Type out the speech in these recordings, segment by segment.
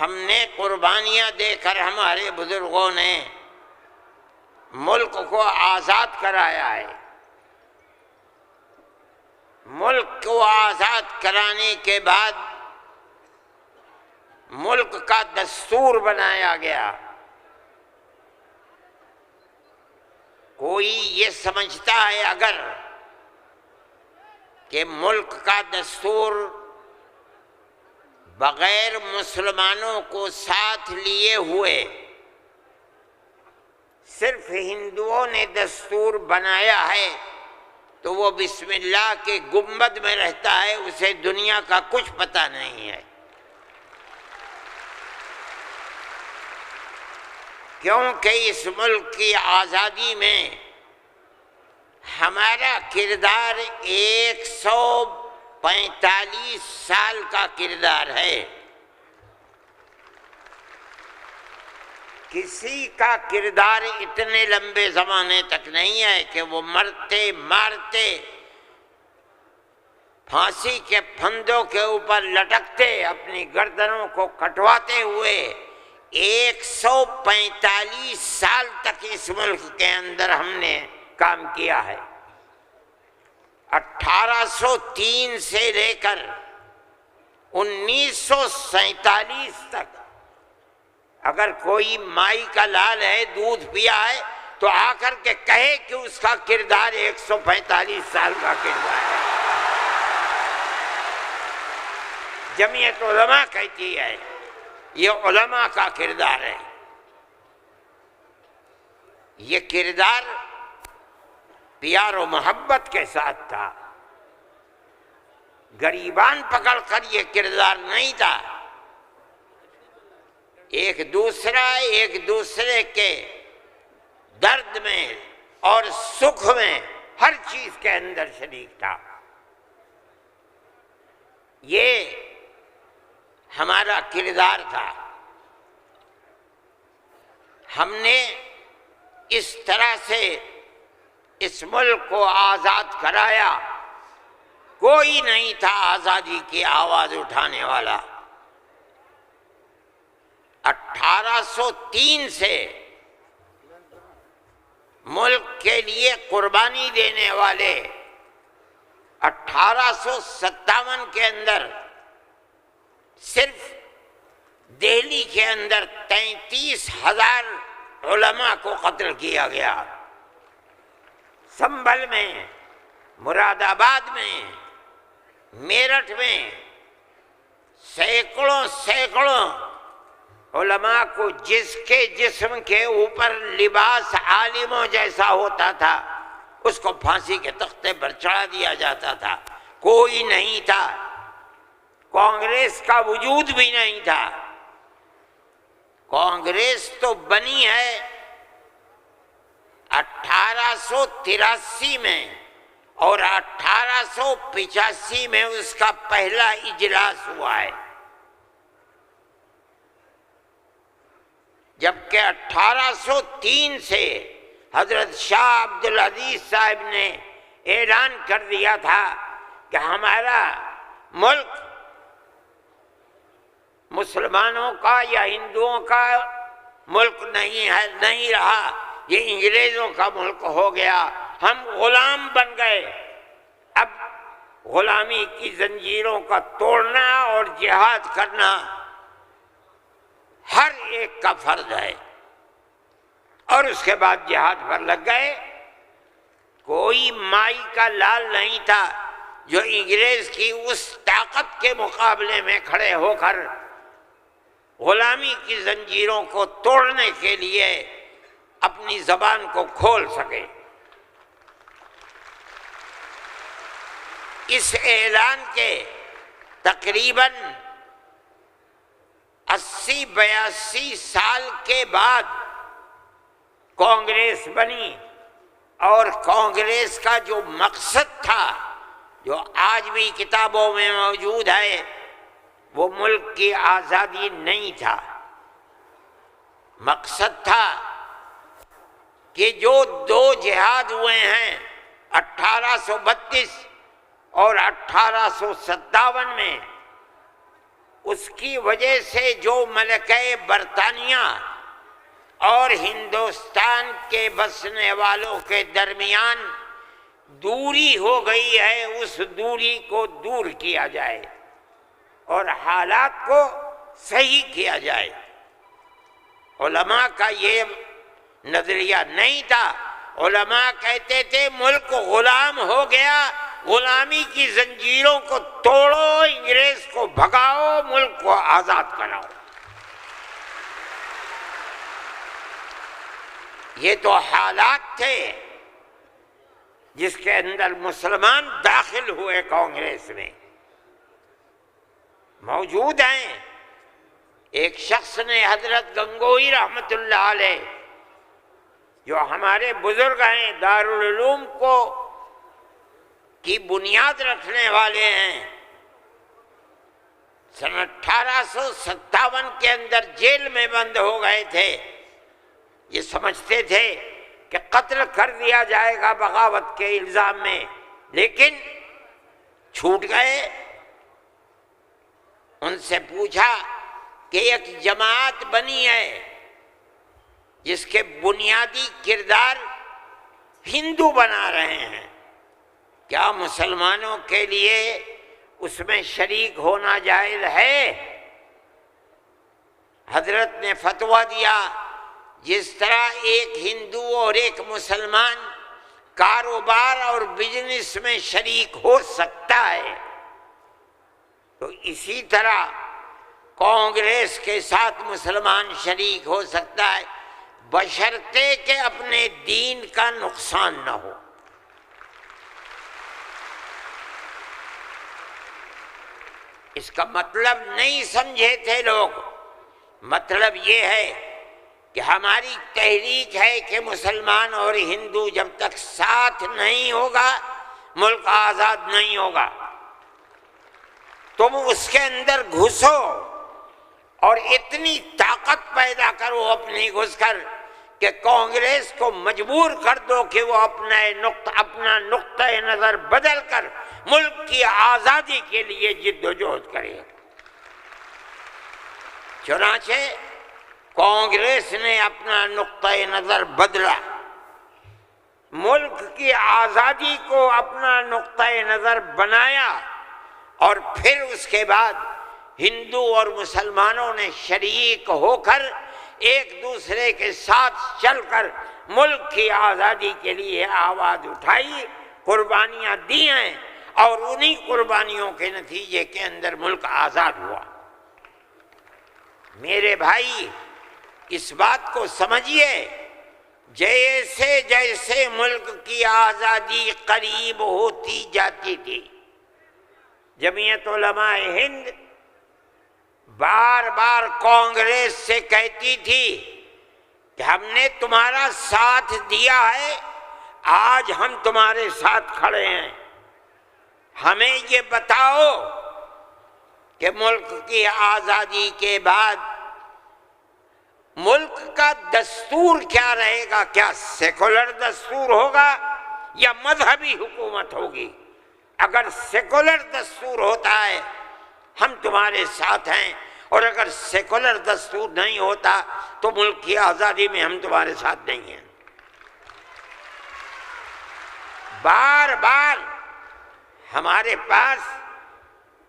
ہم نے قربانیاں دے کر ہمارے بزرگوں نے ملک کو آزاد کرایا ہے۔ ملک کو آزاد کرانے کے بعد ملک کا دستور بنایا گیا۔ کوئی یہ سمجھتا ہے اگر کہ ملک کا دستور بغیر مسلمانوں کو ساتھ لیے ہوئے صرف ہندوؤں نے دستور بنایا ہے تو وہ بسم اللہ کے گنبد میں رہتا ہے، اسے دنیا کا کچھ پتہ نہیں ہے۔ کیونکہ اس ملک کی آزادی میں ہمارا کردار 145 سال کا کردار ہے۔ کسی کا کردار اتنے لمبے زمانے تک نہیں ہے کہ وہ مرتے مارتے پھانسی کے پھندوں کے اوپر لٹکتے اپنی گردنوں کو کٹواتے ہوئے 145 سال تک اس ملک کے اندر ہم نے کام کیا ہے۔ 1803 سے لے کر 1947 تک اگر کوئی مائی کا لال ہے، دودھ پیا ہے تو آ کر کے کہے کہ اس کا کردار 145 سال کا کردار ہے۔ جمعیت علماء کہتی ہے یہ علماء کا کردار ہے۔ یہ کردار پیار و محبت کے ساتھ تھا، غریبان پکڑ کر یہ کردار نہیں تھا۔ ایک دوسرے کے درد میں اور سکھ میں ہر چیز کے اندر شریک تھا۔ یہ ہمارا کردار تھا۔ ہم نے اس طرح سے اس ملک کو آزاد کرایا، کوئی نہیں تھا آزادی کی آواز اٹھانے والا۔ 1803 سے ملک کے لیے قربانی دینے والے 1857 کے اندر صرف دہلی کے اندر 33,000 علماء کو قتل کیا گیا۔ سنبھل میں، مراد آباد میں، میرٹھ میں سینکڑوں علماء کو جس کے جسم کے اوپر لباس عالموں جیسا ہوتا تھا اس کو پھانسی کے تختے پر چڑھا دیا جاتا تھا۔ کوئی نہیں تھا، کانگریس کا وجود بھی نہیں تھا۔ کانگریس تو بنی ہے 1883 میں اور 1885 میں اس کا پہلا اجلاس ہوا ہے، جبکہ 1803 سے حضرت شاہ عبدالعزیز صاحب نے اعلان کر دیا تھا کہ ہمارا ملک مسلمانوں کا یا ہندوؤں کا ملک نہیں ہے، نہیں رہا، یہ انگریزوں کا ملک ہو گیا، ہم غلام بن گئے۔ اب غلامی کی زنجیروں کا توڑنا اور جہاد کرنا ہر ایک کا فرض ہے، اور اس کے بعد جہاد پر لگ گئے۔ کوئی مائی کا لال نہیں تھا جو انگریز کی اس طاقت کے مقابلے میں کھڑے ہو کر غلامی کی زنجیروں کو توڑنے کے لیے اپنی زبان کو کھول سکے۔ اس اعلان کے تقریباً 80-82 سال کے بعد کانگریس بنی، اور کانگریس کا جو مقصد تھا، جو آج بھی کتابوں میں موجود ہے، وہ ملک کی آزادی نہیں تھا۔ مقصد تھا کہ جو دو جہاد ہوئے ہیں 1832 اور 1857 میں، اس کی وجہ سے جو ملکہ برطانیہ اور ہندوستان کے بسنے والوں کے درمیان دوری ہو گئی ہے، اس دوری کو دور کیا جائے اور حالات کو صحیح کیا جائے۔ علماء کا یہ نظریہ نہیں تھا۔ علماء کہتے تھے ملک غلام ہو گیا، غلامی کی زنجیروں کو توڑو، انگریز کو بھگاؤ، ملک کو آزاد کراؤ۔ یہ تو حالات تھے جس کے اندر مسلمان داخل ہوئے کانگریس میں، موجود ہیں۔ ایک شخص نے حضرت گنگوئی رحمت اللہ علیہ، جو ہمارے بزرگ ہیں، دارالعلوم کو کی بنیاد رکھنے والے ہیں، سن 1857 کے اندر جیل میں بند ہو گئے تھے۔ یہ سمجھتے تھے کہ قتل کر دیا جائے گا بغاوت کے الزام میں، لیکن چھوٹ گئے۔ ان سے پوچھا کہ ایک جماعت بنی ہے جس کے بنیادی کردار ہندو بنا رہے ہیں، کیا مسلمانوں کے لیے اس میں شریک ہونا جائز ہے؟ حضرت نے فتویٰ دیا، جس طرح ایک ہندو اور ایک مسلمان کاروبار اور بزنس میں شریک ہو سکتا ہے، تو اسی طرح کانگریس کے ساتھ مسلمان شریک ہو سکتا ہے، بشرطے کہ اپنے دین کا نقصان نہ ہو۔ اس کا مطلب نہیں سمجھے تھے لوگ۔ مطلب یہ ہے کہ ہماری تحریک ہے کہ مسلمان اور ہندو جب تک ساتھ نہیں ہوگا ملک آزاد نہیں ہوگا۔ تم اس کے اندر گھسو اور اتنی طاقت پیدا کرو اپنی گھس کر کہ کانگریس کو مجبور کر دو کہ وہ اپنا نقطہ نظر بدل کر ملک کی آزادی کے لیے جد و جہد کرے۔ چنانچہ کانگریس نے اپنا نقطہ نظر بدلا، ملک کی آزادی کو اپنا نقطہ نظر بنایا، اور پھر اس کے بعد ہندو اور مسلمانوں نے شریک ہو کر ایک دوسرے کے ساتھ چل کر ملک کی آزادی کے لیے آواز اٹھائی، قربانیاں دی ہیں، اور انہی قربانیوں کے نتیجے کے اندر ملک آزاد ہوا۔ میرے بھائی، اس بات کو سمجھیے، جیسے جیسے ملک کی آزادی قریب ہوتی جاتی تھی، جمعیت علماء ہند بار بار کانگریس سے کہتی تھی کہ ہم نے تمہارا ساتھ دیا ہے، آج ہم تمہارے ساتھ کھڑے ہیں، ہمیں یہ بتاؤ کہ ملک کی آزادی کے بعد ملک کا دستور کیا رہے گا، کیا سیکولر دستور ہوگا یا مذہبی حکومت ہوگی؟ اگر سیکولر دستور ہوتا ہے ہم تمہارے ساتھ ہیں، اور اگر سیکولر دستور نہیں ہوتا تو ملک کی آزادی میں ہم تمہارے ساتھ نہیں ہیں۔ بار بار ہمارے پاس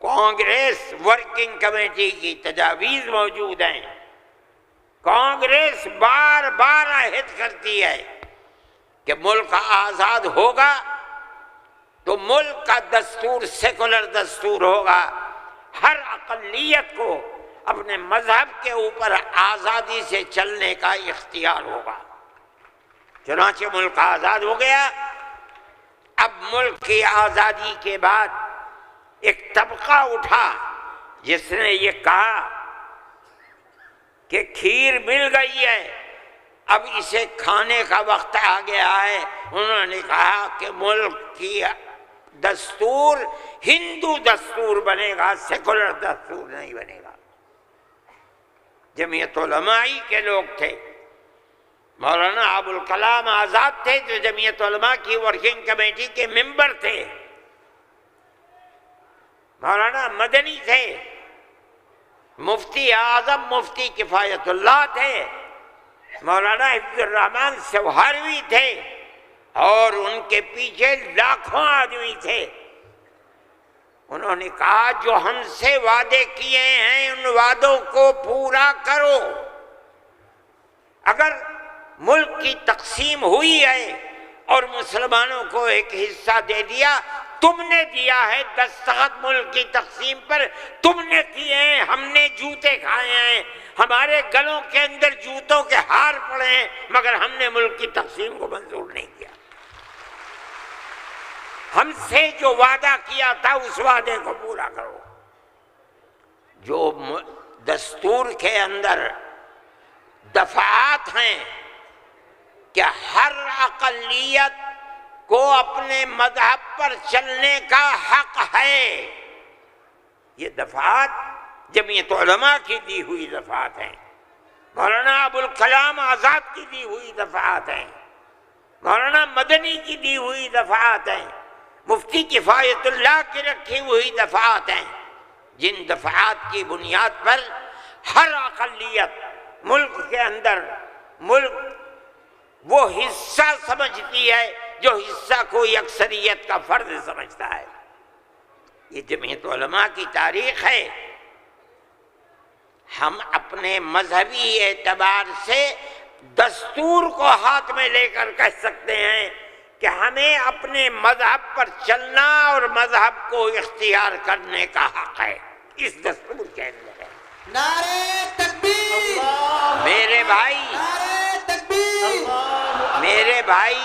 کانگریس ورکنگ کمیٹی کی تجاویز موجود ہیں۔ کانگریس بار بار عہد کرتی ہے کہ ملک آزاد ہوگا تو ملک کا دستور سیکولر دستور ہوگا، ہر اقلیت کو اپنے مذہب کے اوپر آزادی سے چلنے کا اختیار ہوگا۔ چنانچہ ملک آزاد ہو گیا۔ اب ملک کی آزادی کے بعد ایک طبقہ اٹھا جس نے یہ کہا کہ کھیر مل گئی ہے، اب اسے کھانے کا وقت آ گیا ہے۔ انہوں نے کہا کہ ملک کی دستور ہندو دستور بنے گا، سیکولر دستور نہیں بنے گا۔ جمعیت علماء کے لوگ تھے، مولانا ابوالکلام آزاد تھے جو جمعیت علماء کی ورکنگ کمیٹی کے ممبر تھے، مولانا مدنی تھے، مفتی اعظم مفتی کفایت اللہ تھے، مولانا حفظ الرحمن سوہروی تھے، اور ان کے پیچھے لاکھوں آدمی تھے۔ انہوں نے کہا جو ہم سے وعدے کیے ہیں ان وعدوں کو پورا کرو۔ اگر ملک کی تقسیم ہوئی ہے اور مسلمانوں کو ایک حصہ دے دیا، تم نے دیا ہے دستخط ملک کی تقسیم پر، تم نے کیے ہیں، ہم نے جوتے کھائے ہیں، ہمارے گلوں کے اندر جوتوں کے ہار پڑے ہیں، مگر ہم نے ملک کی تقسیم کو منظور نہیں کیا۔ ہم سے جو وعدہ کیا تھا اس وعدے کو پورا کرو۔ جو دستور کے اندر دفعات ہیں کہ ہر اقلیت کو اپنے مذہب پر چلنے کا حق ہے، یہ دفعات جمعیت علماء کی دی ہوئی دفعات ہیں، مولانا ابوالکلام آزاد کی دی ہوئی دفعات ہیں، مولانا مدنی کی دی ہوئی دفعات ہیں، مفتی کفایت اللہ کی رکھی ہوئی دفعات ہیں، جن دفعات کی بنیاد پر ہر اقلیت ملک کے اندر ملک وہ حصہ سمجھتی ہے جو حصہ کوئی اکثریت کا فرض سمجھتا ہے۔ یہ جمعیت علماء کی تاریخ ہے۔ ہم اپنے مذہبی اعتبار سے دستور کو ہاتھ میں لے کر کہہ سکتے ہیں کہ ہمیں اپنے مذہب پر چلنا اور مذہب کو اختیار کرنے کا حق ہے، اس دستور کے اندر ہے۔ نعرہ تکبیر، میرے بھائی، نعرہ تکبیر، میرے بھائی،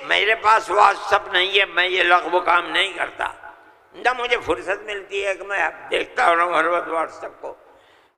میرے پاس واٹس ایپ نہیں ہے، میں یہ لغو کام نہیں کرتا، نہ مجھے فرصت ملتی ہے کہ میں دیکھتا رہوں ہر وقت واٹس ایپ کو۔